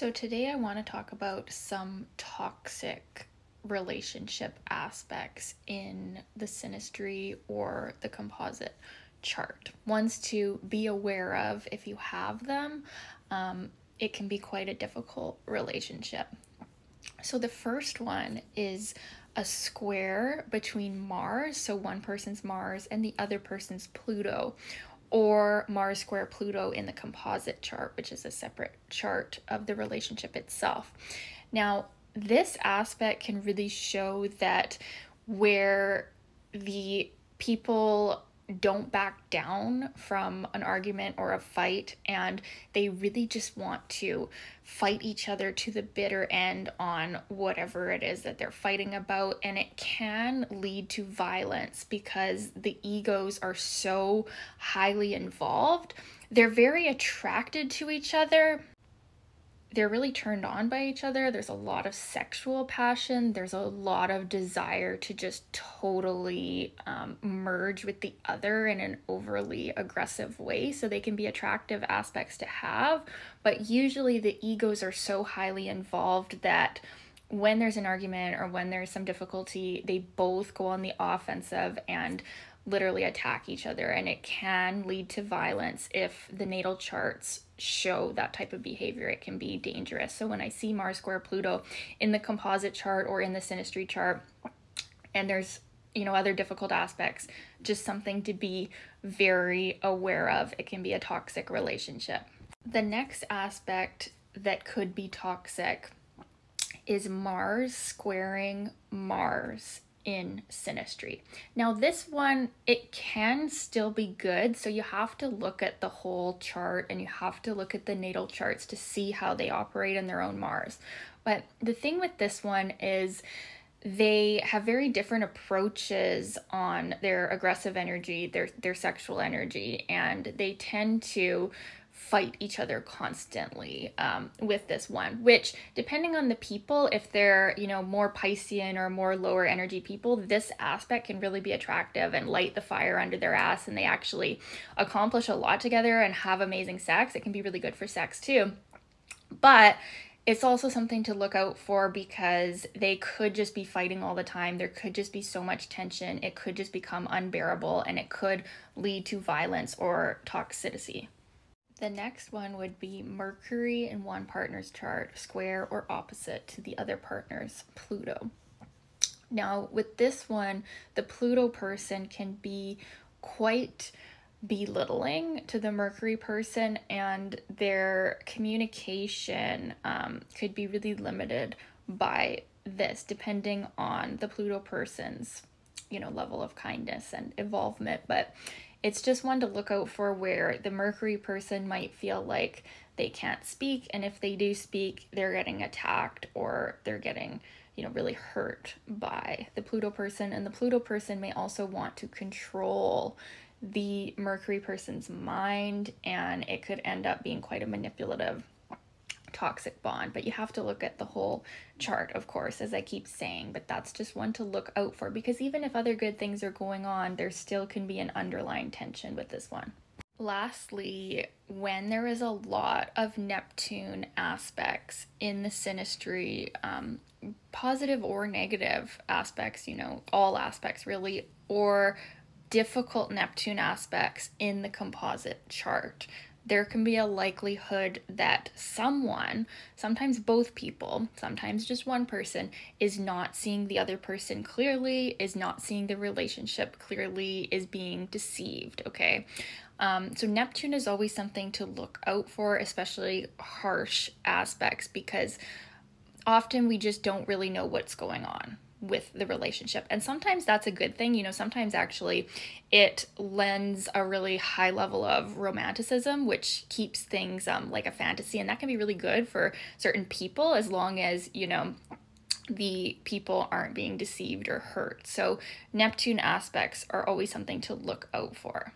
So today I want to talk about some toxic relationship aspects in the synastry or the composite chart. Ones to be aware of if you have them. It can be quite a difficult relationship. So the first one is a square between Mars, so one person's Mars and the other person's Pluto, or Mars square Pluto in the composite chart, which is a separate chart of the relationship itself. Now, this aspect can really show that where the people don't back down from an argument or a fight, and they really just want to fight each other to the bitter end on whatever it is that they're fighting about. And it can lead to violence because the egos are so highly involved. They're very attracted to each other. They're really turned on by each other. There's a lot of sexual passion. There's a lot of desire to just totally merge with the other in an overly aggressive way. So they can be attractive aspects to have, but usually the egos are so highly involved that when there's an argument or when there's some difficulty, they both go on the offensive and literally attack each other, and it can lead to violence if the natal charts show that type of behavior. It can be dangerous. So when I see Mars square Pluto in the composite chart or in the synastry chart, and there's other difficult aspects, just something to be very aware of. It can be a toxic relationship. The next aspect that could be toxic is Mars squaring Mars in synastry. Now this one, it can still be good, so you have to look at the whole chart and you have to look at the natal charts to see how they operate in their own Mars. But the thing with this one is they have very different approaches on their aggressive energy, their sexual energy, and they tend to fight each other constantly with this one, which depending on the people, if they're more Piscean or more lower energy people, this aspect can really be attractive and light the fire under their ass, and they actually accomplish a lot together and have amazing sex. It can be really good for sex too, but it's also something to look out for because they could just be fighting all the time. There could just be so much tension. It could just become unbearable, and it could lead to violence or toxicity. The next one would be Mercury in one partner's chart, square or opposite to the other partner's Pluto. Now, with this one, the Pluto person can be quite belittling to the Mercury person, and their communication could be really limited by this, depending on the Pluto person's, level of kindness and involvement. But it's just one to look out for where the Mercury person might feel like they can't speak, and if they do speak, they're getting attacked or they're getting, really hurt by the Pluto person. And the Pluto person may also want to control the Mercury person's mind, and it could end up being quite a manipulative, toxic bond. But you have to look at the whole chart, of course, as I keep saying, but that's just one to look out for, because even if other good things are going on, there still can be an underlying tension with this one. Lastly, when there is a lot of Neptune aspects in the synastry, positive or negative aspects, all aspects really, or difficult Neptune aspects in the composite chart, there can be a likelihood that someone, sometimes both people, sometimes just one person, is not seeing the other person clearly, is not seeing the relationship clearly, is being deceived, okay? So Neptune is always something to look out for, especially harsh aspects, because often we just don't really know what's going on with the relationship. And sometimes that's a good thing. Sometimes actually it lends a really high level of romanticism, which keeps things like a fantasy, and that can be really good for certain people as long as the people aren't being deceived or hurt. So Neptune aspects are always something to look out for.